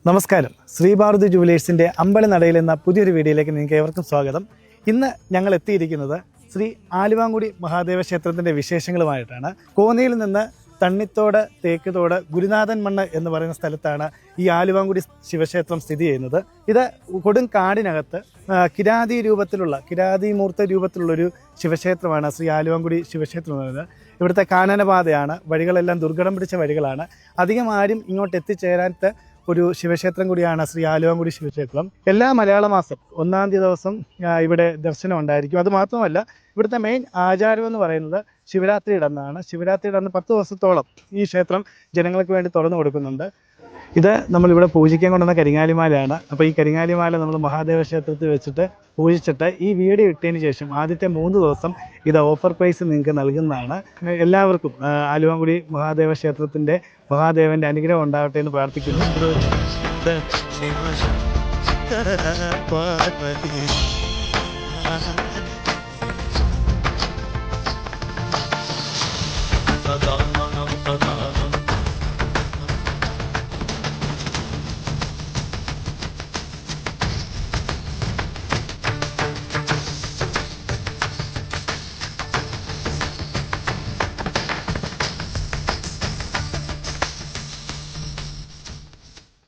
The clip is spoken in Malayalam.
നമസ്കാരം. ശ്രീഭാരതി ജുവലേഴ്സിൻ്റെ അമ്പലനടയിൽ എന്ന പുതിയൊരു വീഡിയോയിലേക്ക് നിങ്ങൾക്ക് ഏവർക്കും സ്വാഗതം. ഇന്ന് ഞങ്ങൾ എത്തിയിരിക്കുന്നത് ശ്രീ ആലുവാങ്കുടി മഹാദേവ ക്ഷേത്രത്തിൻ്റെ വിശേഷങ്ങളുമായിട്ടാണ്. കോന്നിയിൽ നിന്ന് തണ്ണിത്തോട്, തേക്കുതോട്, ഗുരുനാഥൻ മണ്ണ് എന്ന് പറയുന്ന സ്ഥലത്താണ് ഈ ആലുവാങ്കുടി ശിവക്ഷേത്രം സ്ഥിതി ചെയ്യുന്നത്. ഇത് കൊടും കാടിനകത്ത് കിരാതിമൂർത്ത രൂപത്തിലുള്ളൊരു ശിവക്ഷേത്രമാണ് ശ്രീ ആലുവാങ്കുടി ശിവക്ഷേത്രം എന്ന് പറയുന്നത്. ഇവിടുത്തെ കാനനപാതയാണ്, വഴികളെല്ലാം ദുർഘടം പിടിച്ച വഴികളാണ്. അധികം ആരും ഇങ്ങോട്ട് എത്തിച്ചേരാത്ത ഒരു ശിവക്ഷേത്രം കൂടിയാണ് ശ്രീ ആലുവാങ്കുടി ശിവക്ഷേത്രം. എല്ലാ മലയാള മാസം 1-ാം തീയതി ദിവസം ഇവിടെ ദർശനം ഉണ്ടായിരിക്കും. അതുമാത്രമല്ല, ഇവിടുത്തെ മെയിൻ ആചാരം എന്ന് പറയുന്നത് ശിവരാത്രിയുടെ അന്നാണ്. ശിവരാത്രിയുടെ അന്ന് 10 ദിവസത്തോളം ഈ ക്ഷേത്രം ജനങ്ങൾക്ക് വേണ്ടി തുറന്നു കൊടുക്കുന്നുണ്ട്. ഇത് നമ്മളിവിടെ പൂജിക്കാൻ കൊണ്ടുവന്ന കരിങ്ങാലിമാലയാണ്. അപ്പോൾ ഈ കരിങ്ങാലിമാല നമ്മൾ മഹാദേവ ക്ഷേത്രത്തിൽ വെച്ചിട്ട് പൂജിച്ചിട്ട് ഈ വീഡിയോ ഇട്ടതിന് ശേഷം ആദ്യത്തെ 3 ദിവസം ഇത് ഓഫർ പ്രൈസ് നിങ്ങൾക്ക് നൽകുന്നതാണ്. എല്ലാവർക്കും ആലുവാങ്കുടി മഹാദേവ ക്ഷേത്രത്തിൻ്റെ മഹാദേവൻ്റെ അനുഗ്രഹം ഉണ്ടാവട്ടെ എന്ന് പ്രാർത്ഥിക്കുന്നു.